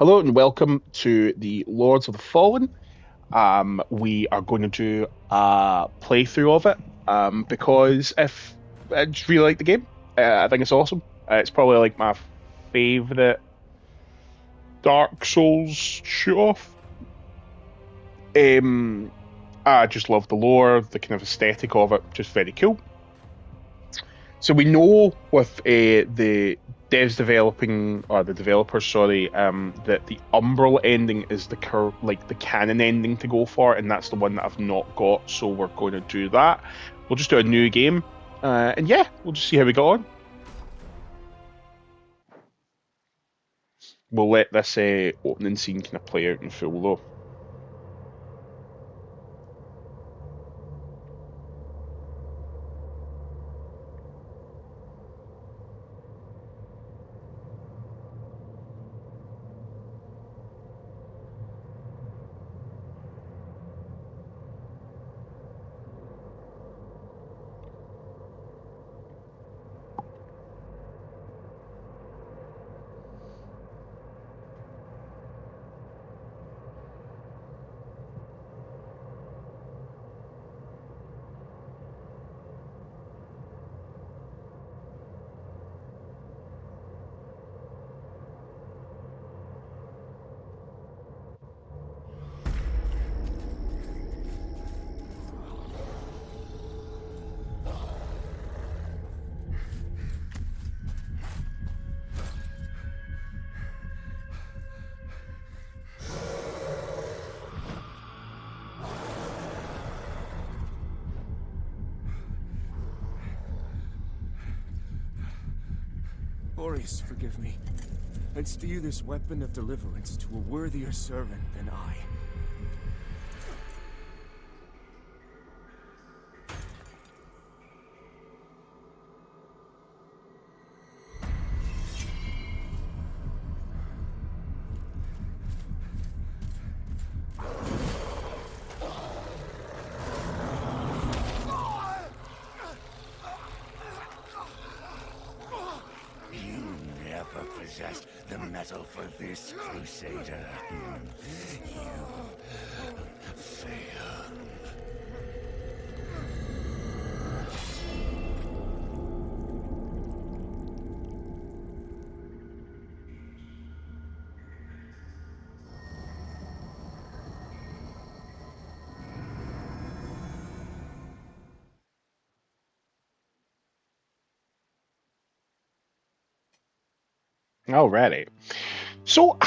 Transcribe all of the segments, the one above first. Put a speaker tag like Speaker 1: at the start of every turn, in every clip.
Speaker 1: Hello and welcome to the Lords of the Fallen. We are going to do a playthrough of it because if I just really like the game, I think it's awesome. It's probably like my favorite Dark Souls shoot off. Um, I just love the lore, the kind of aesthetic of it, just very cool. So we know with the devs developing or the developers, sorry, that the Umbral ending is like the canon ending to go for, and that's the one that I've not got. So we're going to do that. We'll just do a new game, and yeah, we'll just see how we go on. We'll let this opening scene kind of play out in full, though.
Speaker 2: Boris, forgive me. I'd steer this weapon of deliverance to a worthier servant than I.
Speaker 3: Possessed the metal for this, Crusader. You failed.
Speaker 1: Alrighty. So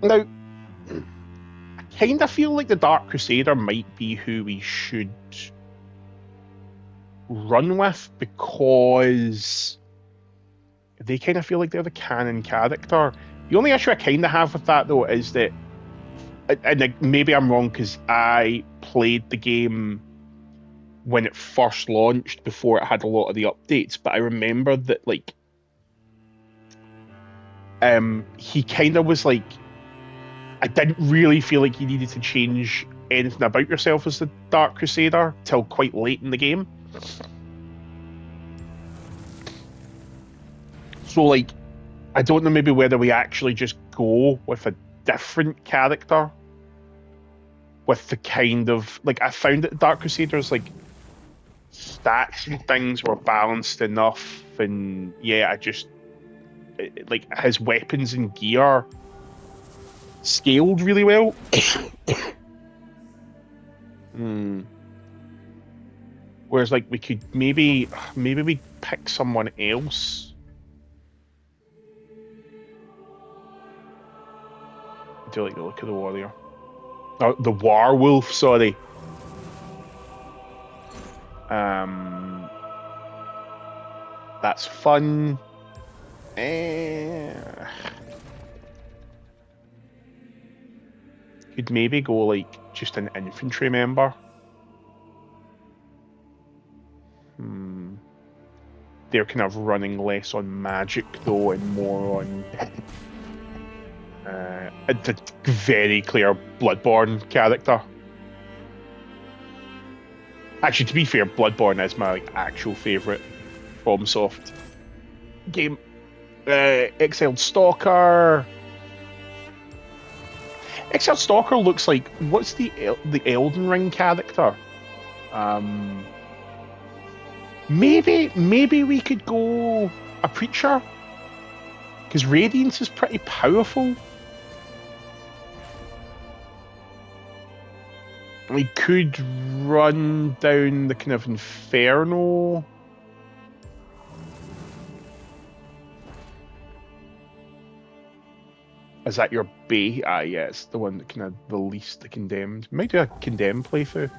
Speaker 1: now, I kind of feel like the Dark Crusader might be who we should run with because they kind of feel like they're the canon character. The only issue I kind of have with that though is that, and maybe I'm wrong because I played the game when it first launched before it had a lot of the updates, but I remember that he kind of was like, I didn't really feel like you needed to change anything about yourself as the Dark Crusader till quite late in the game. So like, I don't know maybe whether we actually just go with a different character with the kind of like I found that Dark Crusaders like stats and things were balanced enough, and yeah, like his weapons and gear scaled really well. Hmm. Whereas like we could maybe we pick someone else. I do like the look of the warrior. Oh, the werewolf, sorry. Um, that's fun. Eh, could maybe go like just an infantry member. Hmm. They're kind of running less on magic though, and more on a very clear Bloodborne character. Actually, to be fair, Bloodborne is my like actual favorite FromSoft game. Exiled Stalker. Exile Stalker looks like, what's the Elden Ring character? Maybe we could go a preacher, because Radiance is pretty powerful. We could run down the kind of Inferno. Is that your bait? Ah, yeah, it's the one that kind of released the Condemned. Might do a Condemned playthrough.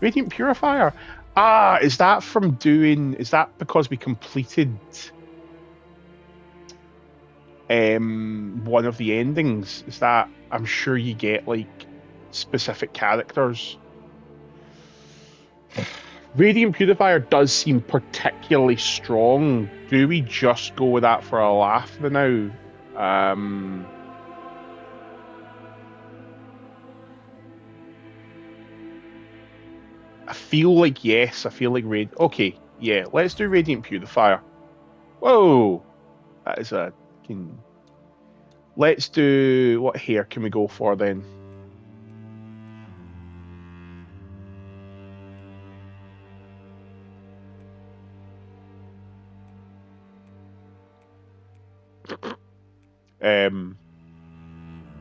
Speaker 1: Radiant Purifier. Ah, is that from doing? Is that because we completed one of the endings? Is that? I'm sure you get like specific characters. Radiant Purifier does seem particularly strong. Do we just go with that for a laugh for now? I feel like yes. I feel like Okay, yeah. Let's do Radiant Purifier. Whoa, that is a. Let's do. What hair can we go for then?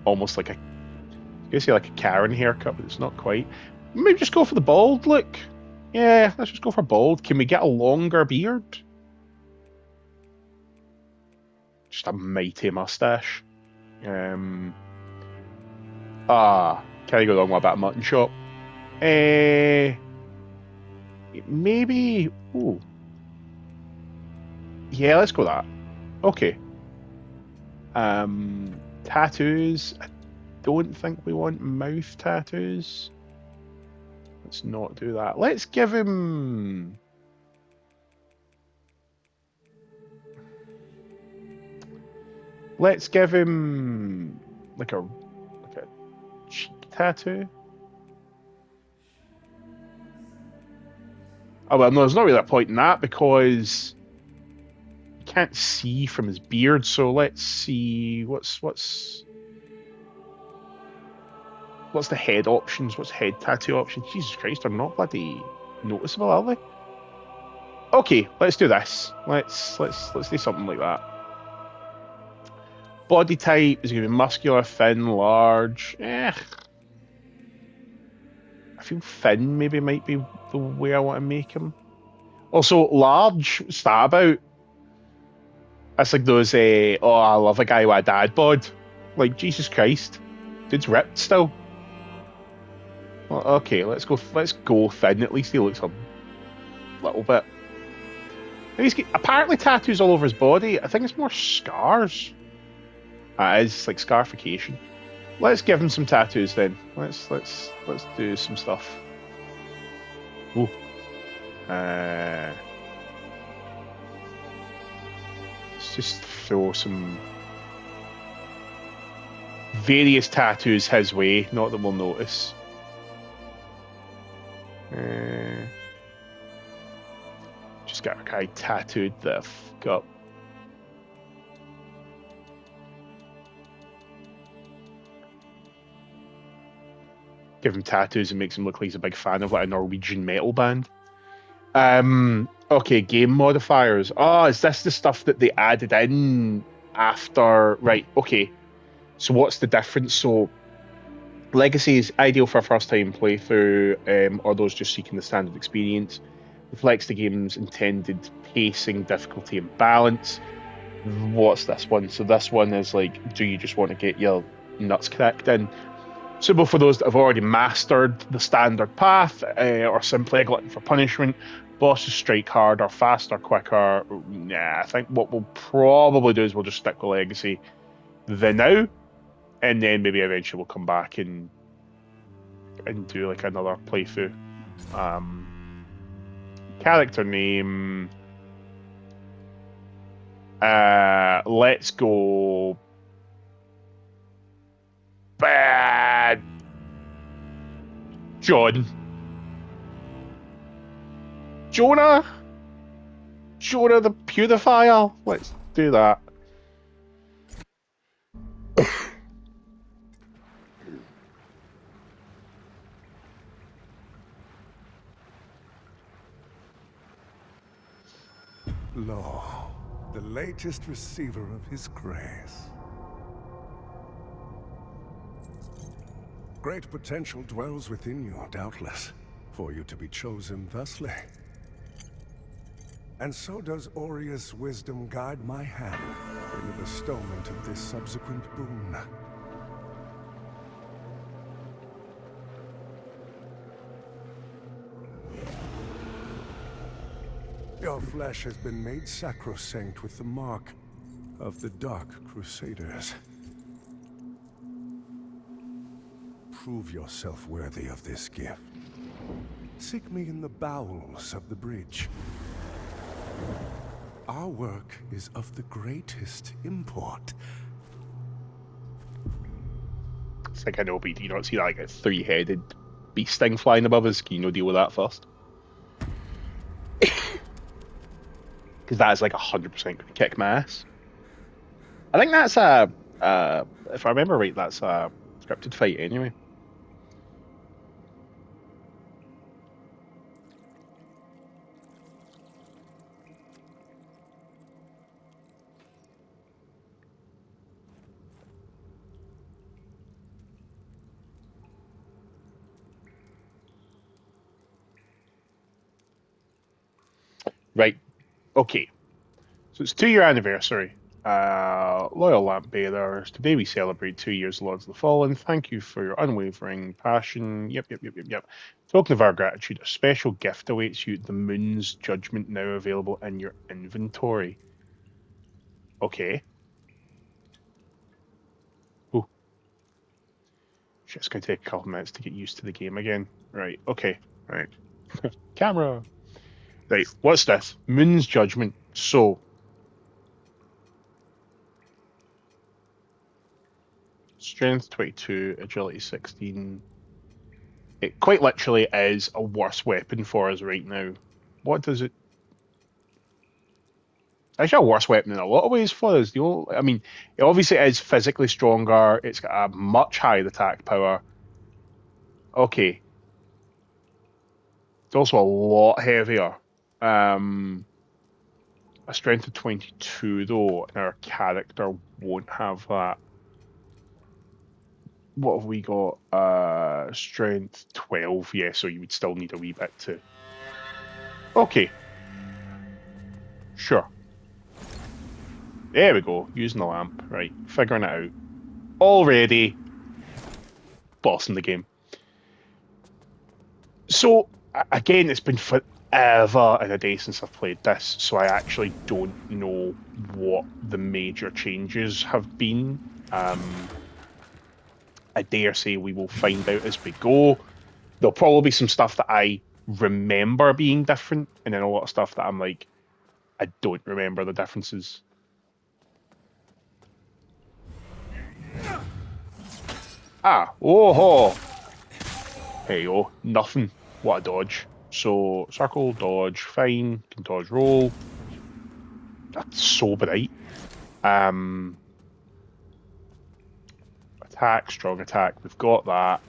Speaker 1: Almost like a. I guess like a Karen haircut, but it's not quite. Maybe just go for the bald look. Yeah, let's just go for bald. Can we get a longer beard? Just a mighty mustache. Can I go wrong with a bit of mutton chop? Maybe. Ooh. Yeah, let's go that. Okay. Tattoos. I don't think we want mouth tattoos. Let's not do that. Let's give him. Let's give him like a cheek tattoo. Oh well, no, there's not really a point in that because you can't see from his beard. So let's see what's the head options? What's head tattoo options? Jesus Christ, they're not bloody noticeable, are they? Okay, let's do this. Let's do something like that. Body type is going to be muscular, thin, large. I feel thin maybe might be the way I want to make him. Also, large, what's that about? That's like those, I love a guy with a dad bod. Like, Jesus Christ. Dude's ripped still. Well, okay, let's go thin. At least he looks a little bit. He's got apparently tattoos all over his body. I think it's more scars. It is like scarification. Let's give him some tattoos then. Let's do some stuff. Ooh. Let's just throw some various tattoos his way. Not that we'll notice. Just got a guy tattooed the fuck up. Give him tattoos and makes him look like he's a big fan of like a Norwegian metal band. Okay, game modifiers. Oh, is this the stuff that they added in after? Right, okay. So what's the difference? So Legacy is ideal for a first time playthrough, or those just seeking the standard experience. Reflects the game's intended pacing, difficulty, and balance. What's this one? So this one is like, do you just want to get your nuts cracked in? Suitable for those that have already mastered the standard path, or simply a glutton for punishment. Bosses strike harder, faster, quicker. Nah, I think what we'll probably do is we'll just stick with Legacy the now, and then maybe eventually we'll come back and do like another playthrough. Character name. Let's go. Bad John. Jonah the Purifier. Let's do that.
Speaker 4: Lo, the latest receiver of his grace. Great potential dwells within you, doubtless, for you to be chosen thusly. And so does Aureus' wisdom guide my hand in the bestowment of this subsequent boon. Your flesh has been made sacrosanct with the mark of the Dark Crusaders. Prove yourself worthy of this gift. Seek me in the bowels of the bridge. Our work is of the greatest import.
Speaker 1: It's like, I know, but do you not see that, like, a three-headed beast thing flying above us? Can you not deal with that first? Because that is like 100% going to kick my ass. I think that's if I remember right, that's a scripted fight anyway. Right. Okay. So it's 2-year anniversary. Loyal lamp bearers. Today we celebrate 2 years Lords of the Fallen. Thank you for your unwavering passion. Yep. Token of our gratitude, a special gift awaits you. The Moon's Judgment, now available in your inventory. Okay. Oh. It's going to take a couple minutes to get used to the game again. Right. Okay. Right. Camera. Right. What's this? Moon's Judgment. So, strength 22, agility 16. It quite literally is a worse weapon for us right now. What does it? Actually, a worse weapon in a lot of ways for us. I mean, it obviously is physically stronger. It's got a much higher attack power. Okay. It's also a lot heavier. A strength of 22 though, and our character won't have that. What have we got? Strength 12. Yeah, so you would still need a wee bit to. Okay. Sure. There we go. Using the lamp. Right. Figuring it out. Already bossing the game. So, again, it's been forever and a day since I've played this, so I actually don't know what the major changes have been. I dare say we will find out as we go. There'll probably be some stuff that I remember being different, and then a lot of stuff that I'm like, I don't remember the differences. Oh. Hey, yo, nothing. What a dodge. So, circle, dodge, fine. Can dodge, roll. That's so bright. Attack, strong attack. We've got that.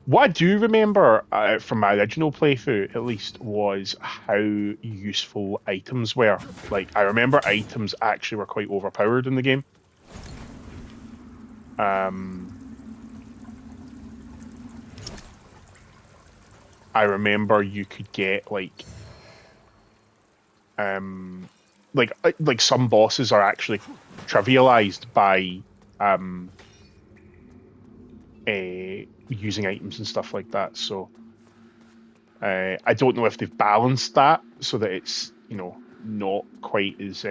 Speaker 1: What I do remember from my original playthrough, at least, was how useful items were. Like, I remember items actually were quite overpowered in the game. I remember you could get like some bosses are actually trivialized by using items and stuff like that. So I don't know if they've balanced that so that it's, you know, not quite as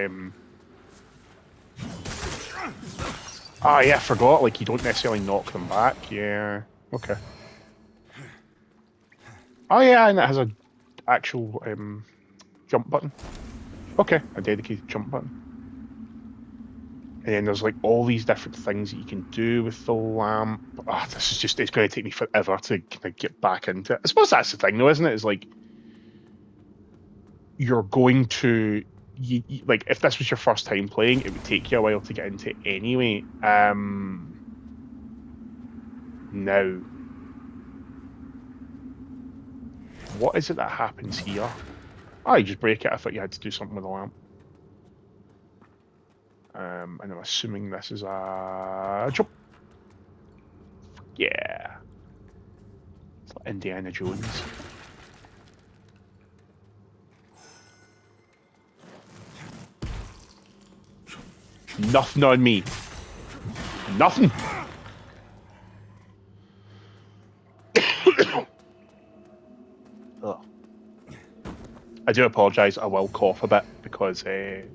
Speaker 1: Ah, yeah, I forgot. Like, you don't necessarily knock them back. Yeah. Okay. Oh yeah, and it has a actual jump button. Okay, a dedicated jump button. And then there's like all these different things that you can do with the lamp. This is just, it's going to take me forever to kind of get back into it. I suppose that's the thing though, isn't it? It's like, you're going to, like, if this was your first time playing, it would take you a while to get into it anyway. Now, what is it that happens here? Oh, you just break it. I thought you had to do something with the lamp. And I'm assuming this is a jump. Yeah. It's like Indiana Jones. Nothing on me. Nothing. Ugh. I do apologise. I will cough a bit because I'm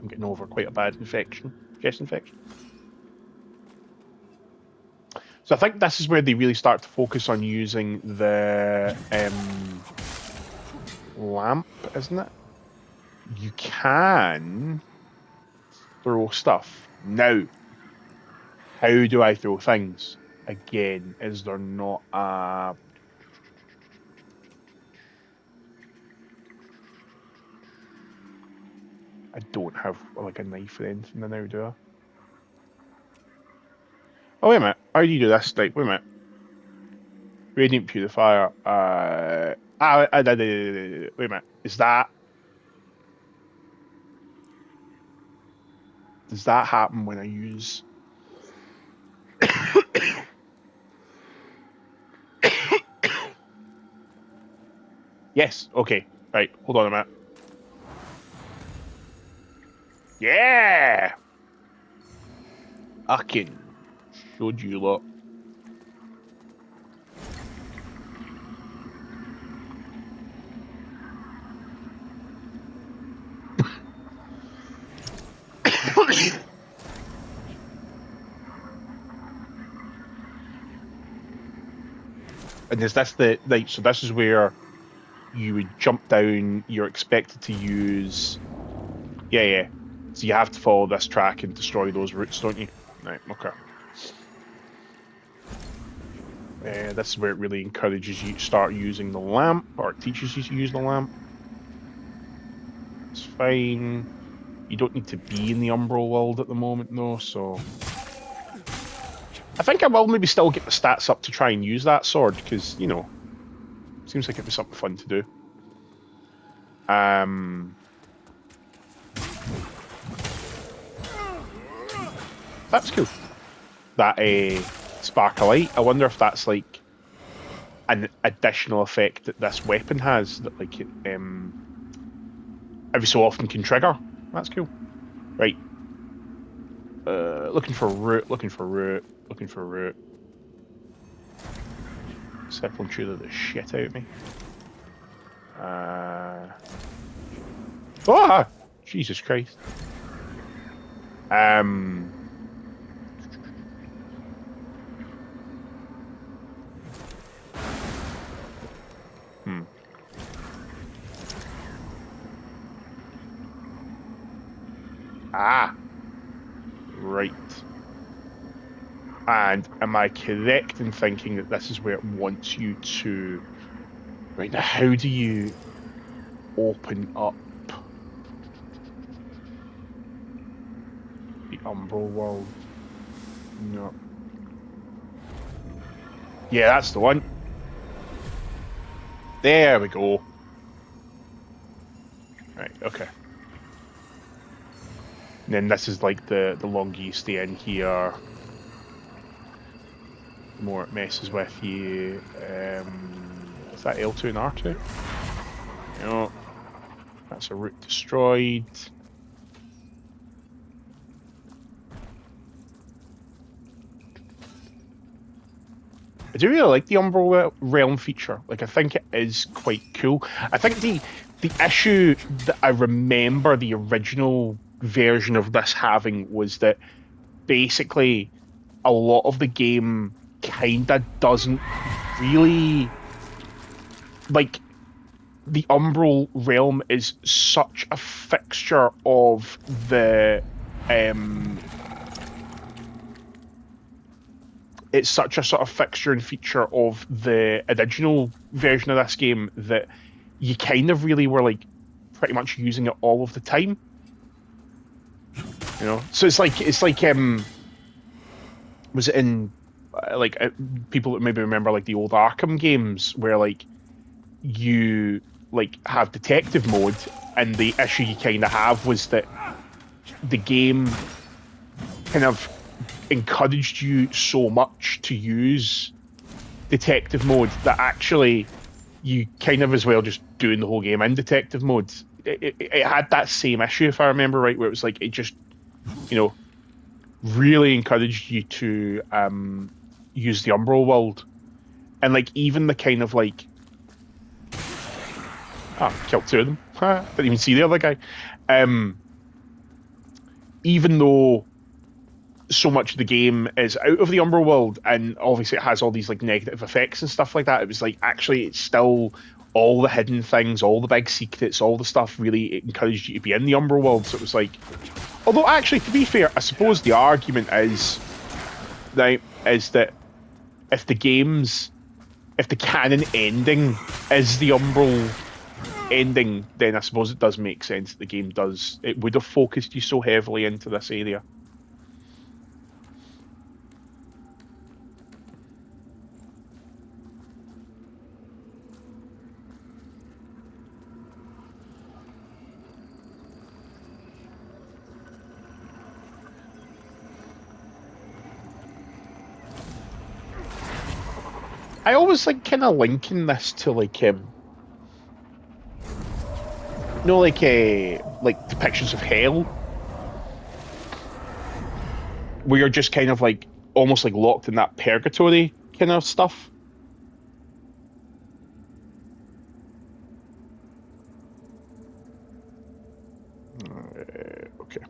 Speaker 1: getting over quite a bad infection, chest infection. So I think this is where they really start to focus on using the lamp, isn't it? You can throw stuff. Now, how do I throw things? Again, is there not a... I don't have like a knife or anything now, do I? Oh, wait a minute. How do you do this? Like, wait a minute. Radiant purifier. Wait a minute. Is that... Does that happen when I use... Yes. Okay. Right. Hold on a minute. Yeah! I can show you lot. And is this the... Right, so this is where you would jump down, you're expected to use... Yeah, yeah. So you have to follow this track and destroy those routes, don't you? Right, okay. This is where it really encourages you to start using the lamp, or it teaches you to use the lamp. It's fine. You don't need to be in the Umbral world at the moment, though, so... I think I will maybe still get the stats up to try and use that sword, because, you know, seems like it'd be something fun to do. That's cool. That sparkle light. I wonder if that's like an additional effect that this weapon has that like it every so often can trigger. That's cool. Right. Looking for a route, looking for a route, looking for a route. Circling through the shit out of me. Oh! Jesus Christ. Ah! Right. And am I correct in thinking that this is where it wants you to... Right, now how do you open up the Umbral world? No. Yeah, that's the one. There we go. Right, okay. And then this is like the longer you stay in here, the more it messes with you. Is that L2 and R2? No. That's a route destroyed. I do really like the Umbral realm feature. Like, I think it is quite cool. I think the issue that I remember the original version of this having was that basically a lot of the game kinda doesn't really... Like, the Umbral realm is such a fixture of the... it's such a sort of fixture and feature of the original version of this game that you kind of really were like pretty much using it all of the time. You know, so it's like was it in people that maybe remember like the old Arkham games where like you like have detective mode, and the issue you kind of have was that the game kind of encouraged you so much to use detective mode that actually you kind of as well just doing the whole game in detective mode. It had that same issue, if I remember right, where it was like it just, you know, really encouraged you to use the Umbral world, and like even the kind of like killed two of them. Didn't even see the other guy. Even though so much of the game is out of the Umbral world, and obviously it has all these like negative effects and stuff like that, it was like actually it's still all the hidden things, all the big secrets, all the stuff really encouraged you to be in the Umbral world. So it was like, although actually to be fair, I suppose the argument is that if the canon ending is the Umbral ending, then I suppose it does make sense that the game would have focused you so heavily into this area. I always like kind of linking this to like like depictions of hell, where you're just kind of like almost like locked in that purgatory kind of stuff. Okay.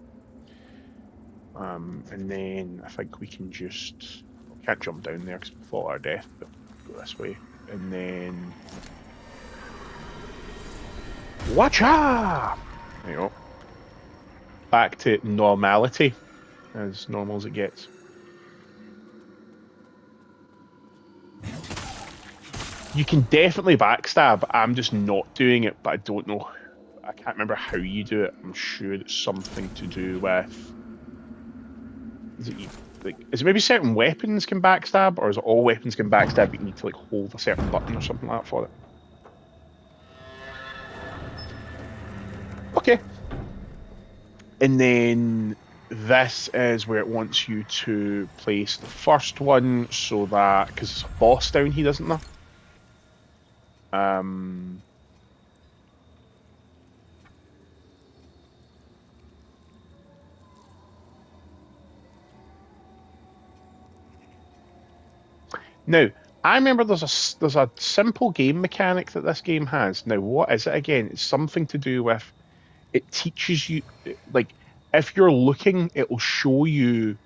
Speaker 1: And then I think we can just, we can't jump down there because we fall our death, but go this way, and then watcha! There you go. Back to normality, as normal as it gets. You can definitely backstab. I'm just not doing it, but I don't know. I can't remember how you do it. I'm sure it's something to do with. Is it maybe certain weapons can backstab, or is it all weapons can backstab? But you need to like hold a certain button or something like that for it. Okay. And then this is where it wants you to place the first one, so that because it's a boss down here, isn't there? Now, I remember there's a simple game mechanic that this game has. Now, what is it again? It's something to do with, it teaches you, like, if you're looking, it'll show you,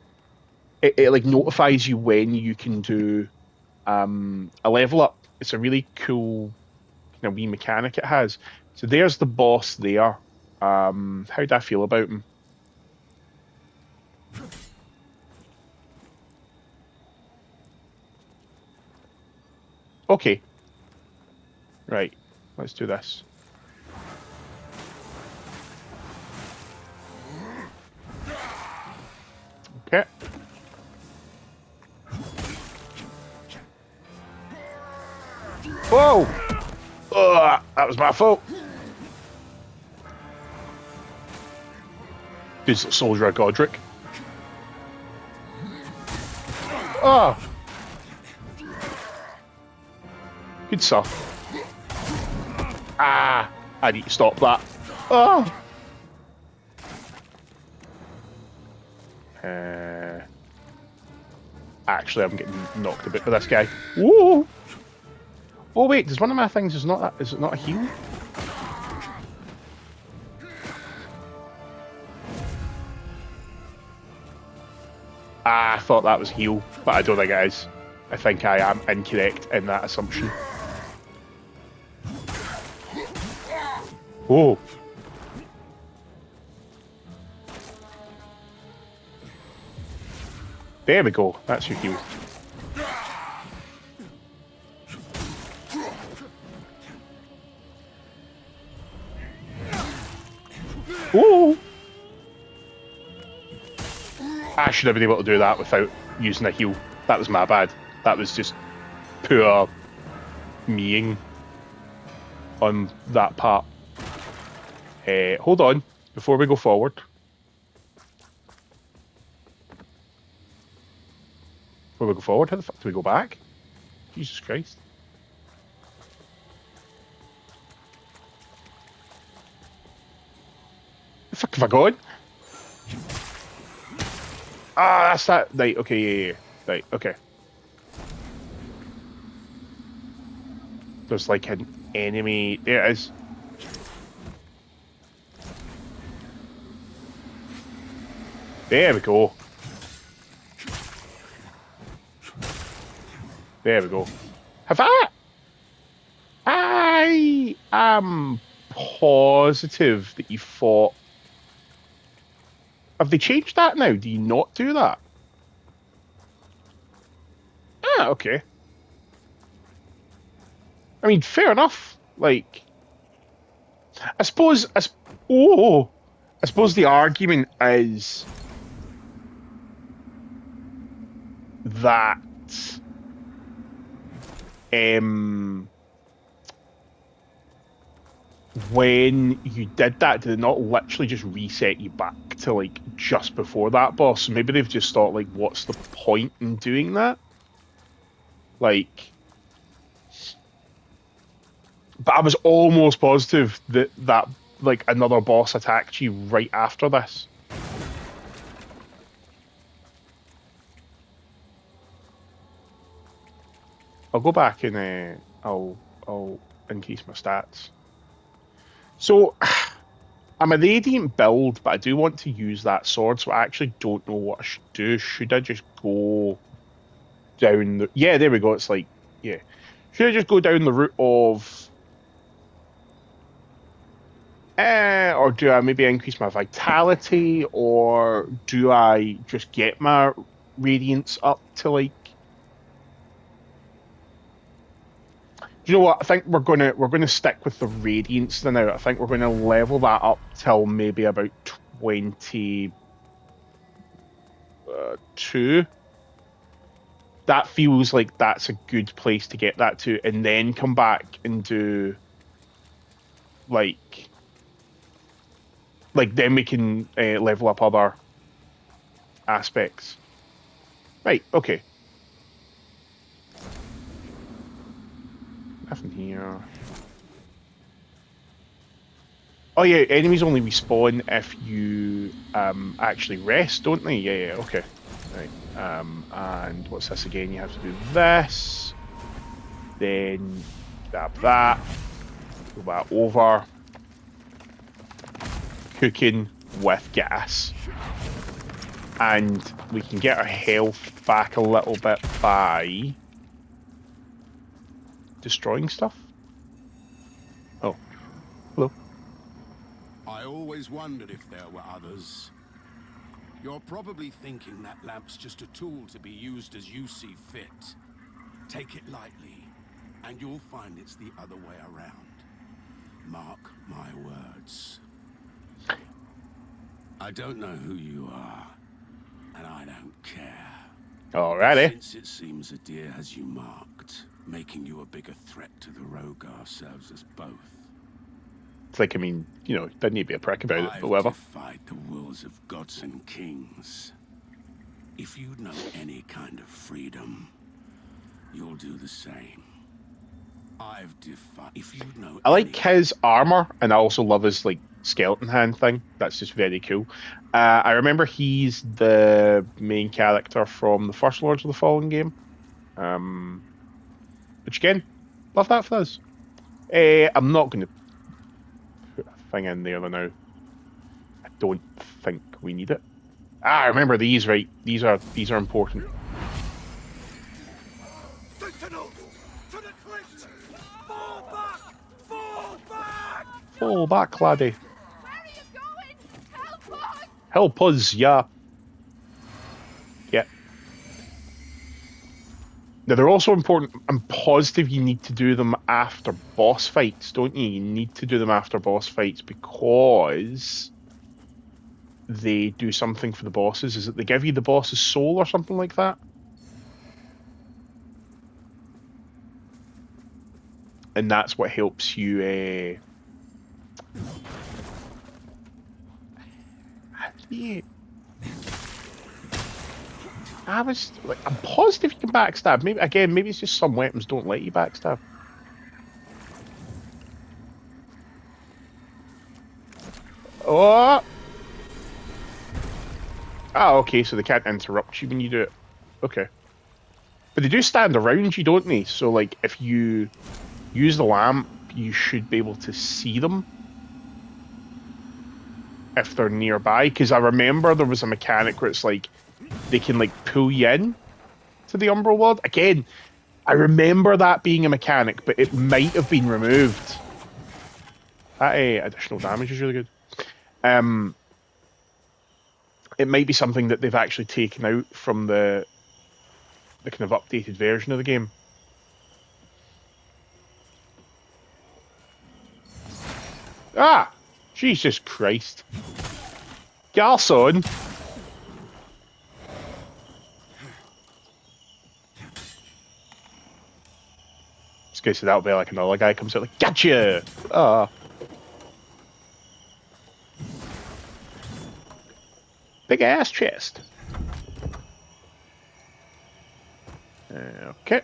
Speaker 1: it like notifies you when you can do a level up. It's a really cool kind of wee mechanic it has. So there's the boss there. How do I feel about him? Okay. Right. Let's do this. Okay. Whoa! That was my fault. Dude's a soldier of Godric. Oh! Good stuff. Ah! I need to stop that. Oh! Actually, I'm getting knocked a bit by this guy. Whoa! Oh wait, does one of my things is it not a heal? I thought that was heal, but I don't think it is. I think I am incorrect in that assumption. Oh. There we go. That's your heal. Oh. I should have been able to do that without using a heal. That was my bad. That was just poor meing. on that part. Hold on, before we go forward. Before we go forward, how the fuck do we go back? Jesus Christ. The fuck have I gone? Ah, that's that. Right, okay, yeah. Right, okay. There's like an enemy. There it is. There we go. There we go. Have I am positive that you fought. Have they changed that now? Do you not do that? Ah, okay. I mean, fair enough. Like, I suppose the argument is that when you did that, did it not literally just reset you back to like just before that boss? So maybe they've just thought like, what's the point in doing that? Like, but I was almost positive that like another boss attacked you right after this. I'll go back and I'll increase my stats. So I'm a radiant build, but I do want to use that sword, so I actually don't know what I should do. Should I just go down the... Yeah, there we go. It's like, yeah. Should I just go down the route of... or do I maybe increase my vitality, or do I just get my radiance up to like... Do you know what? I think we're gonna stick with the radiance now. I think we're gonna level that up till maybe about 22. That feels like that's a good place to get that to, and then come back and do like then we can level up other aspects. Right. Okay. Nothing here. Oh yeah, enemies only respawn if you actually rest, don't they? Yeah, okay. Right. And what's this again? You have to do this. Then grab that. Go that over. Cooking with gas. And we can get our health back a little bit by destroying stuff. Oh, hello.
Speaker 3: I always wondered if there were others. You're probably thinking that lamp's just a tool to be used as you see fit. Take it lightly, and you'll find it's the other way around. Mark my words. I don't know who you are, and I don't care.
Speaker 1: Alrighty.
Speaker 3: Since it seems Adir has you marked, making you a bigger threat to the Rogar serves us both.
Speaker 1: It's like, I mean, you know, doesn't need to be a prick about it, but whatever.
Speaker 3: I've defied the wills of gods and kings. If you know any kind of freedom, you'll do the same. I've defied... If you know...
Speaker 1: I like his armor, and I also love his, like, skeleton hand thing. That's just very cool. I remember he's the main character from the first Lords of the Fallen game. Which, again, love that for us. I'm not going to put a thing in there now. I don't think we need it. Ah, remember these, right? These are important.
Speaker 4: Sentinels! To the cliffs! Fall back! Fall back!
Speaker 1: Fall back, laddie.
Speaker 5: Where are you going? Help us!
Speaker 1: Help us, yeah. Yeah. Now, they're also important. I'm positive you need to do them after boss fights, don't you? You need to do them after boss fights because they do something for the bosses. Is it they give you the boss's soul or something like that? and that's what helps you. Yeah. I'm positive you can backstab. Maybe it's just some weapons don't let you backstab. Oh! Oh, okay, so they can't interrupt you when you do it. Okay. But they do stand around you, don't they? So, like, if you use the lamp, you should be able to see them if they're nearby. Because I remember there was a mechanic where it's like, they can, like, pull you in to the Umbral world. Again, I remember that being a mechanic, but it might have been removed. That additional damage is really good. It might be something that they've actually taken out from the kind of updated version of the game. Ah! Jesus Christ. Garson! This guy said that'll be like another guy comes out like, gotcha! Ah. Big ass chest. Okay.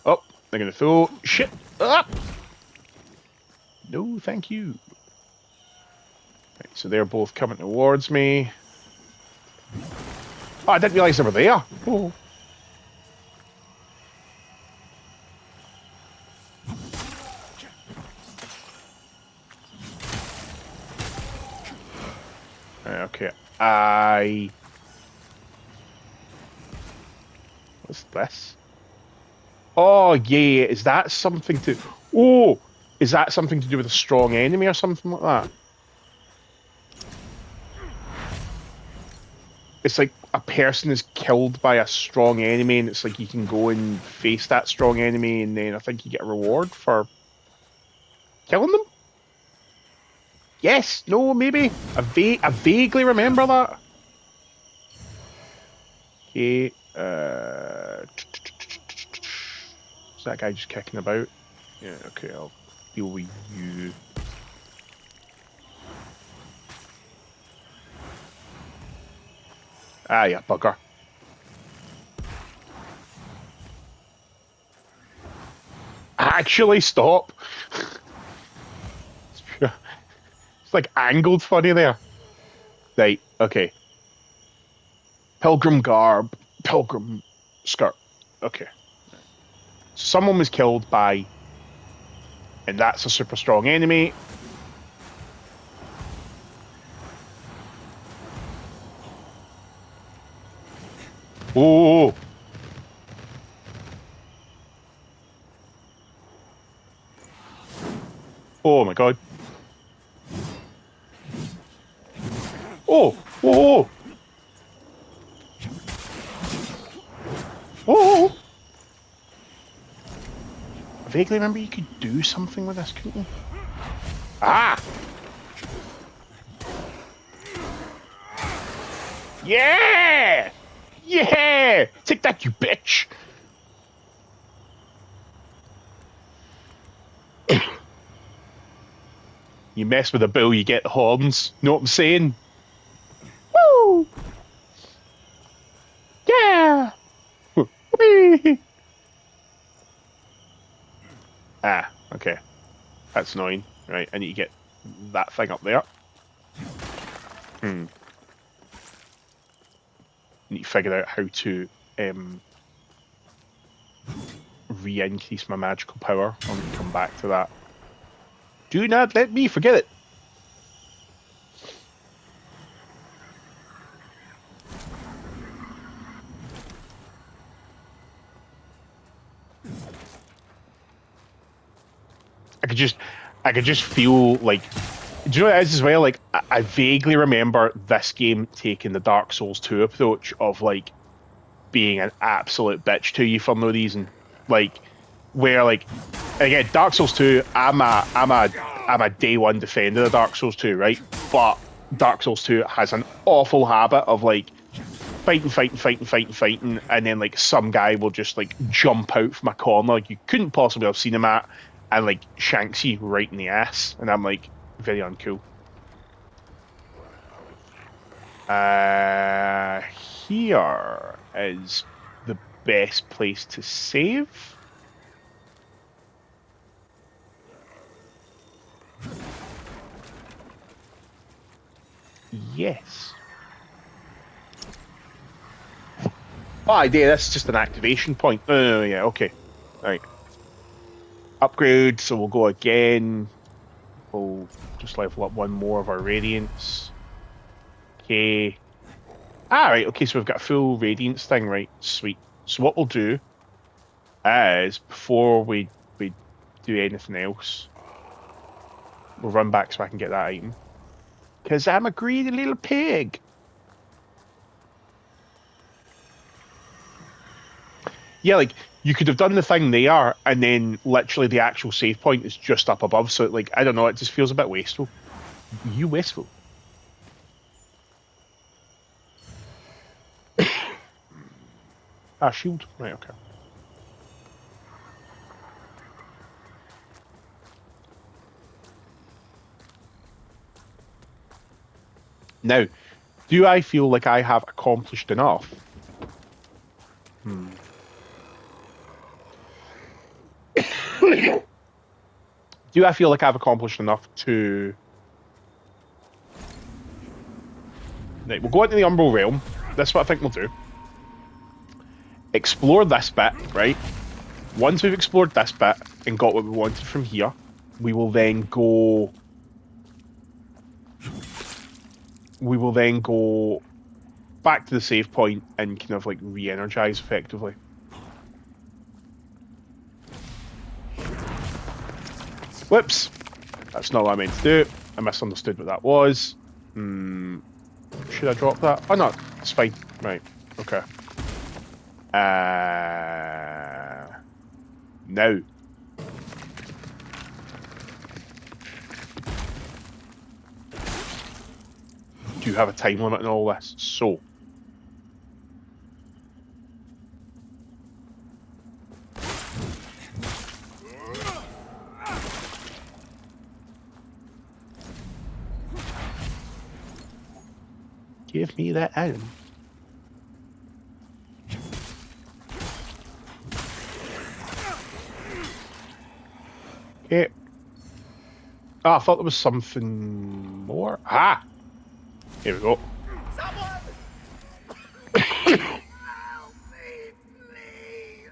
Speaker 1: Oh, they're gonna throw shit up. No, thank you. Right, so they're both coming towards me. Oh, I didn't realize they were there. Oh. Okay, what's this? Oh, yeah, is that something to... Oh! Is that something to do with a strong enemy or something like that? It's like a person is killed by a strong enemy and it's like you can go and face that strong enemy and then I think you get a reward for killing them? Yes, no, maybe. I vaguely remember that. Okay, is that guy just kicking about? Yeah, okay, I'll deal with you. Ah, yeah, bugger. Actually, stop. It's like angled funny there. Right, okay. Pilgrim garb, pilgrim skirt. Okay. Someone was killed by, and that's a super strong enemy. Oh! Oh my god. Oh! Oh! Oh! I vaguely remember you could do something with this, couldn't you? Ah! Yeah! Yeah! Take that, you bitch! You mess with a bull, you get the horns. Know what I'm saying? Woo! Yeah! Whee! Ah, okay. That's annoying. Right, I need to get that thing up there. Need to figure out how to re-increase my magical power. I'm going to come back to that. Do not let me forget it. I could just feel like, do you know what it is as well? Like, I vaguely remember this game taking the Dark Souls 2 approach of like being an absolute bitch to you for no reason. Like, where like, again, Dark Souls 2, I'm a day one defender of Dark Souls 2, right? But Dark Souls 2 has an awful habit of like fighting, and then like some guy will just like jump out from a corner like you couldn't possibly have seen him at, and like shanks you right in the ass, and I'm like, very uncool. Here is the best place to save. Yes. Oh, idea. That's just an activation point. No, yeah, okay. Right. Upgrade, so we'll go again. We'll just level up one more of our radiance. Okay. Right, okay, so we've got a full radiance thing, right? Sweet. So what we'll do is, before we do anything else, we'll run back so I can get that item. Because I'm a greedy little pig. Yeah, like, you could have done the thing there, and then literally the actual save point is just up above, so, like, I don't know, it just feels a bit wasteful. You wasteful. Shield. Right, okay. Now, do I feel like I have accomplished enough? Do I feel like I've accomplished enough to... Right, we'll go into the Umbral Realm. That's what I think we'll do. Explore this bit, right? Once we've explored this bit and got what we wanted from here, we will then go... back to the save point and kind of like re-energize effectively. Whoops! That's not what I meant to do. I misunderstood what that was. Should I drop that? Oh no, it's fine. Right, okay. Now. Do you have a time limit on all this? So. Give me that item. Okay. Oh, I thought there was something more. Ah! Here we go.
Speaker 5: Someone! Help me, please!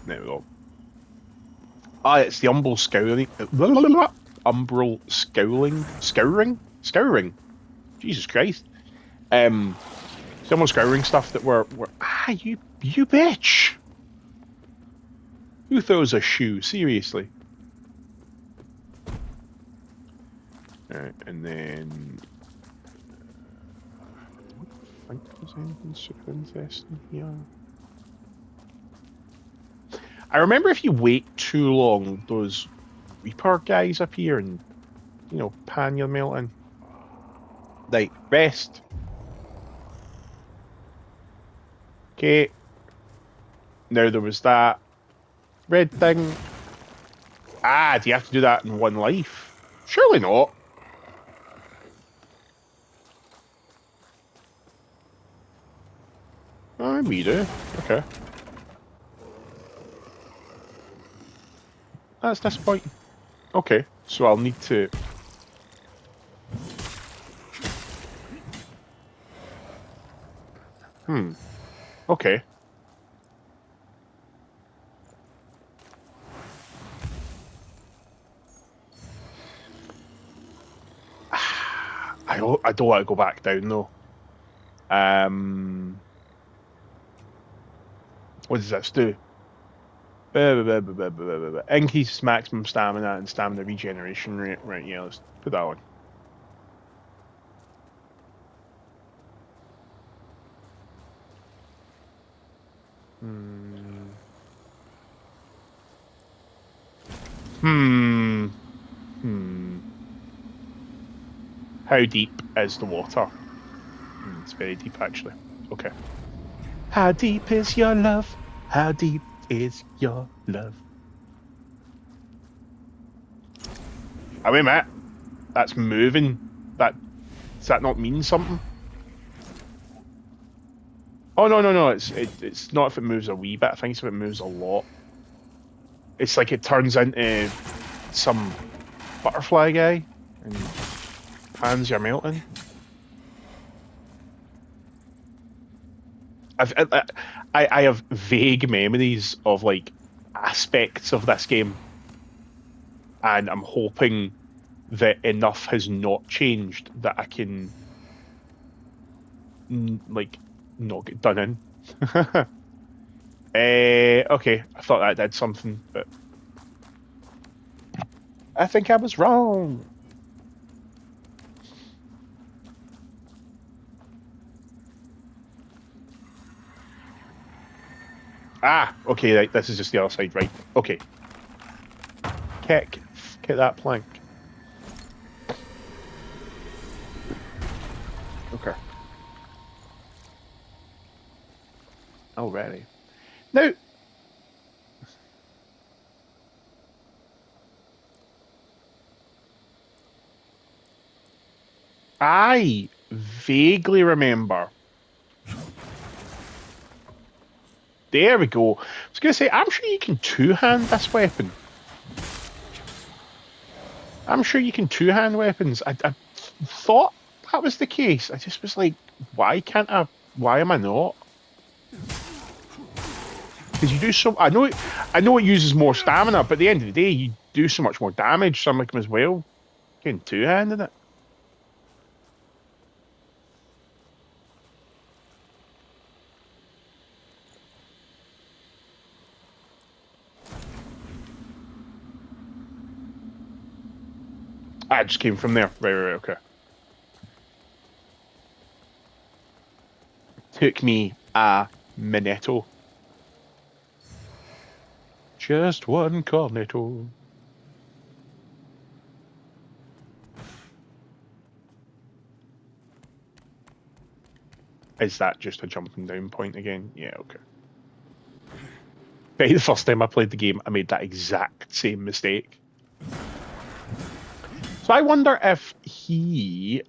Speaker 1: There we go. It's the Umbral scouring. Umbral scouring. Jesus Christ. Someone scouring stuff that were you bitch. Who throws a shoe? Seriously. Alright, and then I don't think there's anything super interesting here. I remember if you wait too long, those Reaper guys appear and, you know, pan your melting. Like, rest. Okay. Now there was that red thing. Do you have to do that in one life? Surely not. Oh, maybe you do. Okay. That's disappointing. Okay, so I'll need to... Okay. I don't want to go back down though. What does this do? Increases maximum stamina and stamina regeneration rate. Right, yeah, let's put that on. Hmm. Hmm. How deep is the water? It's very deep, actually. Okay. How deep is your love? How deep is your love? I mean, Matt, that's moving. Does that not mean something? Oh no, no, no! It's not if it moves a wee bit. I think it's if it moves a lot. It's like it turns into some butterfly guy, and hands are melting. I have vague memories of like aspects of this game, and I'm hoping that enough has not changed that I can like not get done in. Okay, I thought that did something, but I think I was wrong. Ah, okay, right, this is just the other side, right? Okay. Kick that plank. Okay. Alrighty. Now, I vaguely remember. There we go. I was going to say, I'm sure you can two-hand this weapon. I'm sure you can two-hand weapons. I thought that was the case. I just was like, why can't I? Why am I not? Because you do so. I know it uses more stamina, but at the end of the day, you do so much more damage. So I'm like, as well, getting two-handed it. I just came from there. Right, okay. Took me a minetto. Just one cornetto. Is that just a jumping down point again? Yeah, okay. The first time I played the game, I made that exact same mistake. So I wonder if he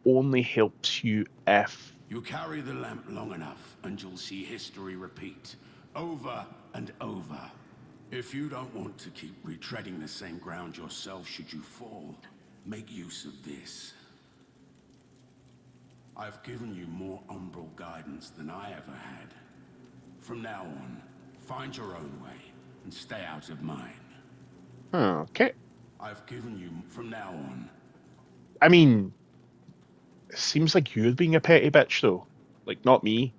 Speaker 1: only helps you if...
Speaker 3: You carry the lamp long enough and you'll see history repeat, over and over. If you don't want to keep retreading the same ground yourself should you fall, make use of this. I've given you more Umbral guidance than I ever had. From now on, find your own way and stay out of mine.
Speaker 1: Okay.
Speaker 3: I've given you from now on.
Speaker 1: I mean, it seems like you're being a petty bitch, though. Like, not me.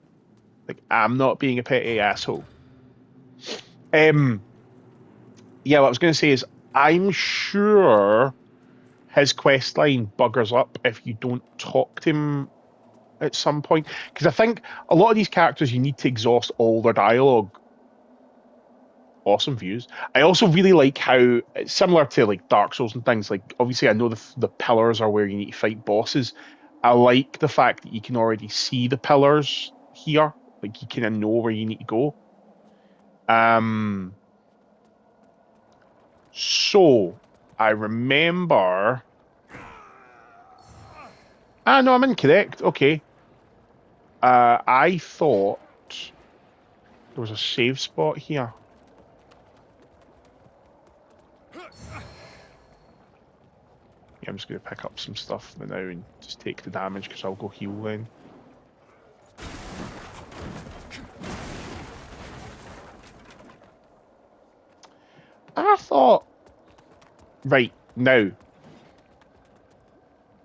Speaker 1: Like, I'm not being a petty asshole. Yeah, what I was going to say is, I'm sure his questline buggers up if you don't talk to him at some point. Because I think a lot of these characters, you need to exhaust all their dialogue. Awesome views. I also really like how it's similar to like Dark Souls and things. Like, obviously, I know the pillars are where you need to fight bosses. I like the fact that you can already see the pillars here. Like, you kind of know where you need to go. So I remember. Ah, no, I'm incorrect. Okay. I thought there was a save spot here. Yeah, I'm just going to pick up some stuff now and just take the damage because I'll go heal then. I thought, right, now,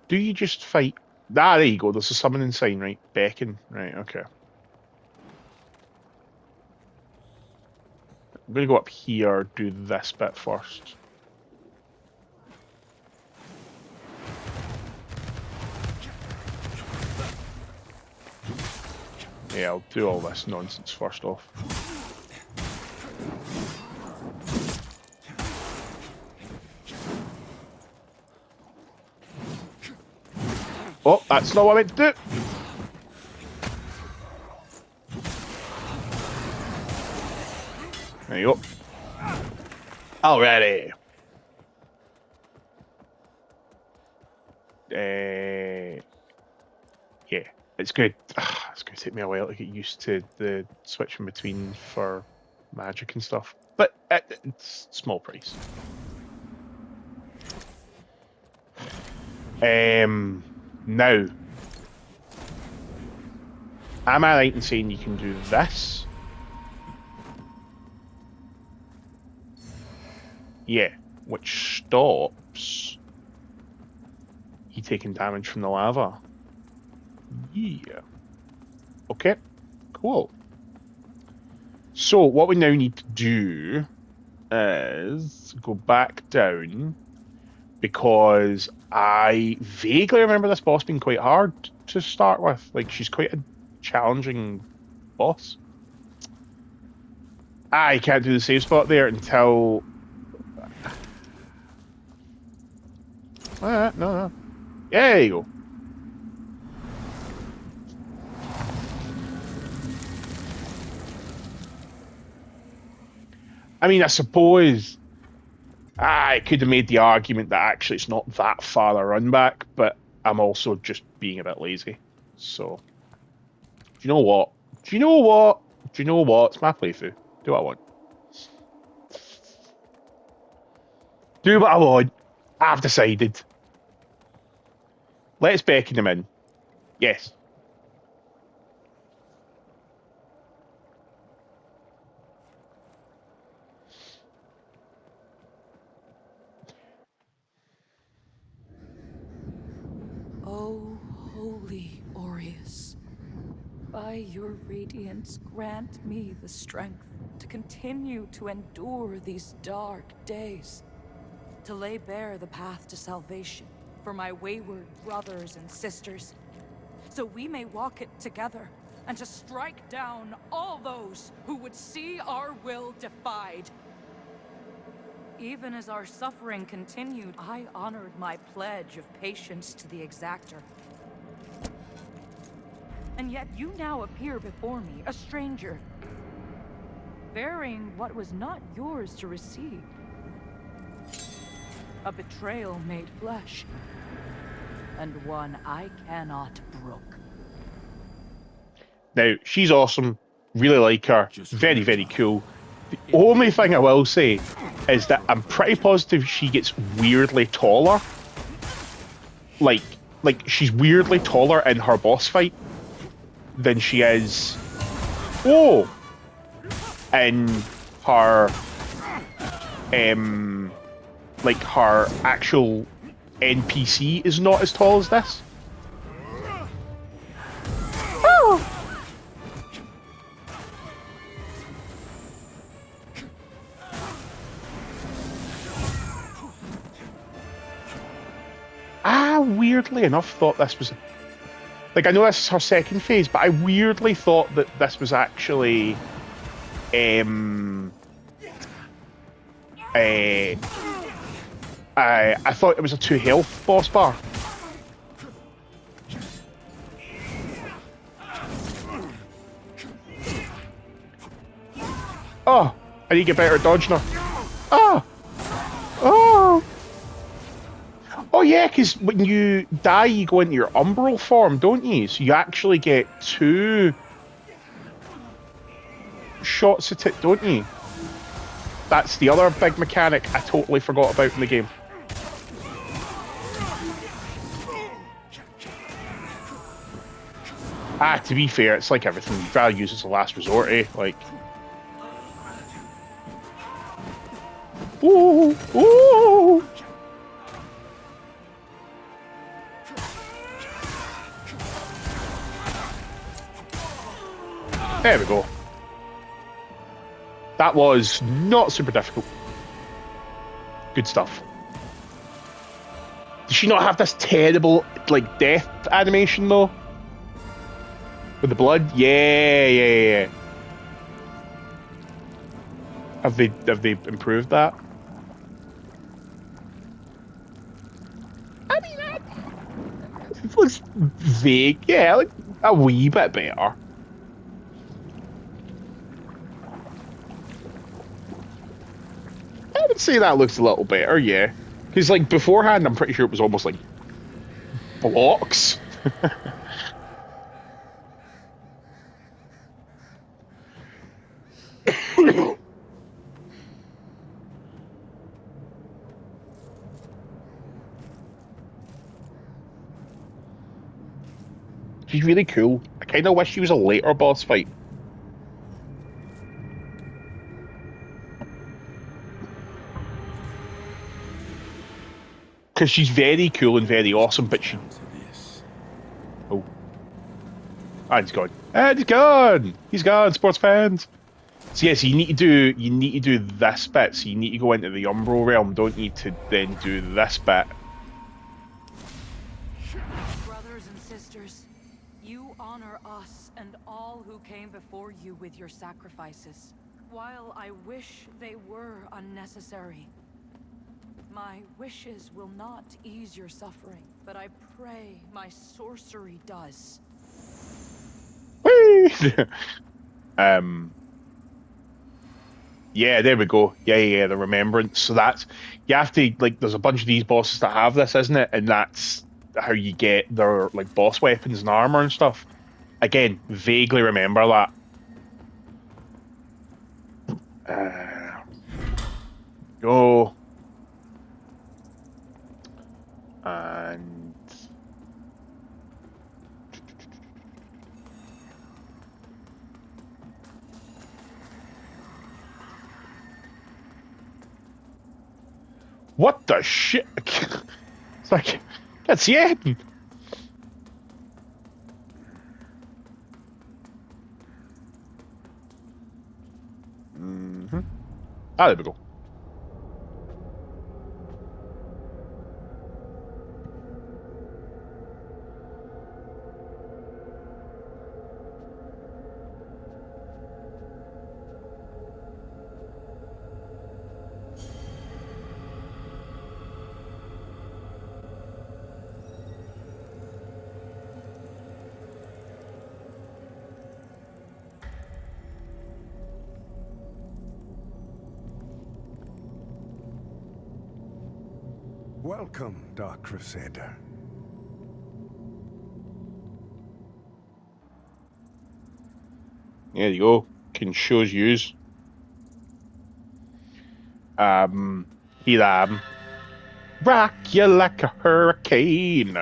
Speaker 1: do you just fight? Ah, there you go, there's a summoning sign, right? Beckon, right, okay. I'm going to go up here, do this bit first. Yeah, I'll do all this nonsense first off. Oh, that's not what I meant to do. There you go. Alrighty. Yeah, it's good. It's going to take me a while to get used to the switching between for magic and stuff, but it's small price. Now, am I right in saying you can do this? Yeah, which stops you taking damage from the lava. Yeah. Okay, cool. So what we now need to do is go back down, because I vaguely remember this boss being quite hard to start with. Like, she's quite a challenging boss. I can't do the save spot there until... no. There you go. I mean, I suppose I could have made the argument that actually it's not that far a run back, but I'm also just being a bit lazy. So, do you know what? Do you know what? Do you know what? It's my playthrough. Do what I want. Do what I want. I've decided. Let's beckon them in. Yes.
Speaker 6: O holy Aureus, by your radiance grant me the strength to continue to endure these dark days, to lay bare the path to salvation for my wayward brothers and sisters, so we may walk it together, and to strike down all those who would see our will defied. Even as our suffering continued, I honored my pledge of patience to the exactor. And yet you now appear before me, a stranger, bearing what was not yours to receive. A betrayal made flesh, and one I cannot brook.
Speaker 1: Now, she's awesome. Really like her. Very, very cool. The only thing I will say is that I'm pretty positive she gets weirdly taller. Like she's weirdly taller in her boss fight than she is in her like her actual NPC is not as tall as this. I weirdly enough thought this was... Like, I know this is her second phase, but I weirdly thought that this was actually... I thought it was a 2 health boss bar. Oh! I need to get better at dodging her. Oh! Oh! Oh yeah, because when you die, you go into your Umbral form, don't you? So you actually get 2 shots at it, don't you? That's the other big mechanic I totally forgot about in the game. To be fair, it's like everything. You gotta use as a last resort, eh? Like... Ooh! Ooh! There we go. That was not super difficult. Good stuff. Does she not have this terrible, like, death animation, though? With the blood? Yeah. Have they improved that? I mean, looks vague. Yeah, like a wee bit better. I would say that looks a little better, yeah. Because like beforehand, I'm pretty sure it was almost like blocks. She's really cool. I kind of wish she was a later boss fight. Because she's very cool and very awesome, but she...
Speaker 3: Down to this.
Speaker 1: Oh. Ah, he's gone. And he's gone! He's gone, sports fans! So yes, you need to do this bit. So you need to go into the Umbral realm, don't you, to then do this bit.
Speaker 6: Brothers and sisters, you honor us and all who came before you with your sacrifices. While I wish they were unnecessary, my wishes will not ease your suffering, but I pray my sorcery does.
Speaker 1: Whee! Yeah, there we go. Yeah, the remembrance. So that's, you have to, like, there's a bunch of these bosses that have this, isn't it? And that's how you get their, like, boss weapons and armor and stuff. Again, vaguely remember that. Go. And... What the shit? It's like, can't see anything. Ah, there we go.
Speaker 4: Welcome, Dark Crusader.
Speaker 1: There you go. Can shows use. Here rock you like a hurricane.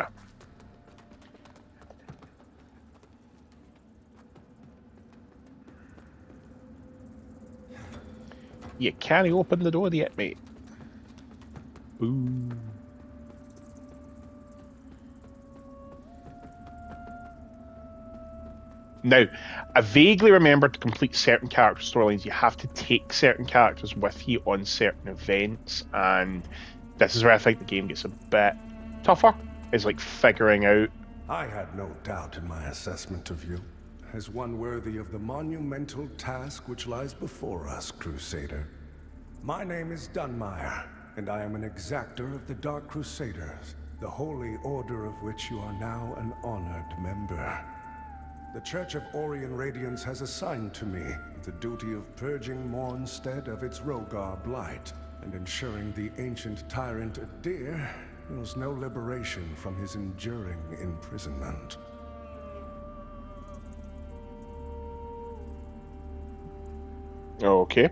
Speaker 1: You can't open the door yet, mate. Ooh. Now, I vaguely remember to complete certain character storylines, you have to take certain characters with you on certain events, and this is where I think the game gets a bit tougher. Is like figuring out.
Speaker 4: I had no doubt in my assessment of you, as one worthy of the monumental task which lies before us, Crusader. My name is Dunmire, and I am an exactor of the Dark Crusaders, the holy order of which you are now an honored member. The Church of Orien Radiance has assigned to me the duty of purging Mornstead of its Rogar blight, and ensuring the ancient tyrant Adir knows no liberation from his enduring imprisonment.
Speaker 1: Okay.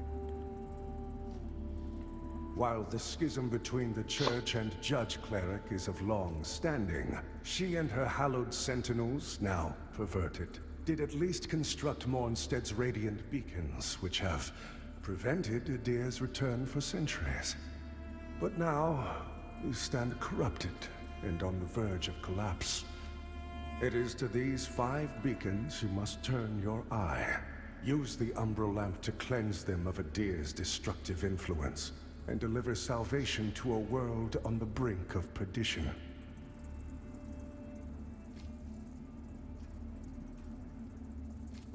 Speaker 4: While the schism between the Church and Judge Cleric is of long standing, she and her hallowed sentinels, now perverted, did at least construct Mornstead's radiant beacons, which have prevented Adir's return for centuries. But now, we stand corrupted and on the verge of collapse. It is to these 5 beacons you must turn your eye. Use the Umbral lamp to cleanse them of Adir's destructive influence, and deliver salvation to a world on the brink of perdition.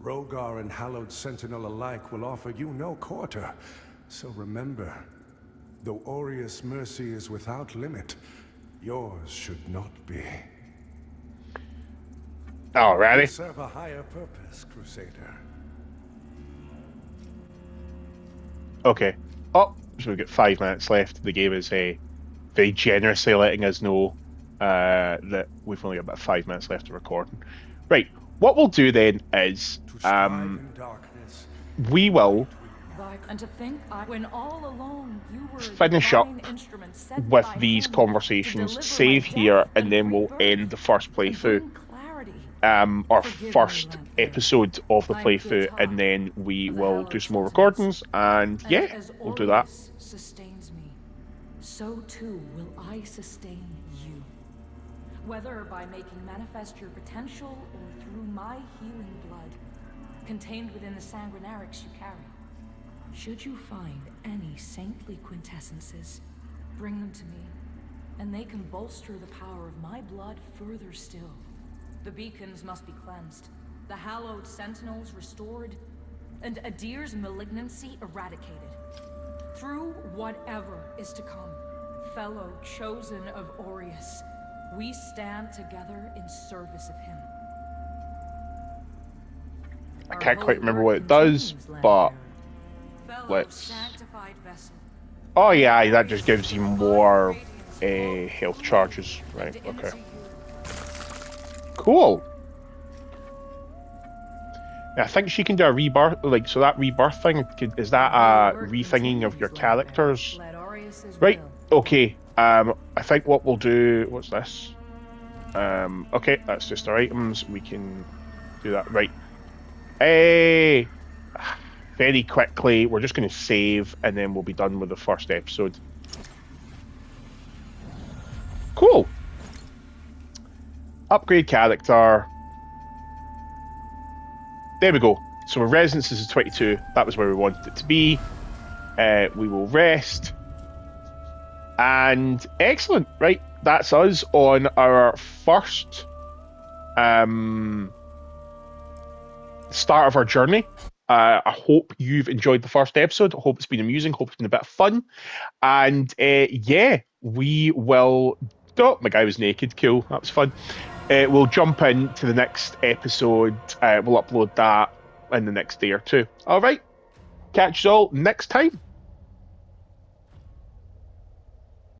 Speaker 4: Rogar and Hallowed Sentinel alike will offer you no quarter, so remember, though Aureus' mercy is without limit, yours should not be. They
Speaker 1: Alrighty.
Speaker 4: serve a higher purpose, Crusader.
Speaker 1: Okay. Oh, so we've got 5 minutes left. The game is very generously letting us know that we've only got about 5 minutes left of recording. Right. What we'll do then is
Speaker 4: To strive in darkness.
Speaker 1: we will
Speaker 6: And to think, when all along you were
Speaker 1: finish up with these conversations, save here, and then we'll end the first playthrough, our first episode of the playthrough, and then we will do some more recordings, and yeah, we'll do that.
Speaker 6: Sustains me, so too will I sustain you. Whether by making manifest your potential or through my healing blood, contained within the sanguinarics you carry. Should you find any saintly quintessences, bring them to me, and they can bolster the power of my blood further still. The beacons must be cleansed, the hallowed sentinels restored, and Adir's malignancy eradicated. Through whatever is to come, fellow chosen of Aureus, we stand together in service of him.
Speaker 1: I can't quite remember what it does, but let's... Oh yeah, that just gives you more health charges. Right, okay. Cool. Yeah, I think she can do a rebirth, like, so that rebirth thing, is that a rethinging of your characters? Right, okay. I think what we'll do, what's this? Okay, that's just our items, we can do that, right. Hey! Very quickly, we're just going to save, and then we'll be done with the first episode. Cool. Upgrade character. There we go. So our resonance is 22. That was where we wanted it to be. We will rest. And excellent. Right, that's us on our first start of our journey. I hope you've enjoyed the first episode. I hope it's been amusing. Hope it's been a bit of fun. And yeah, we will... Oh, my guy was naked. Cool. That was fun. We'll jump into the next episode. We'll upload that in the next day or two. All right. Catch you all next time.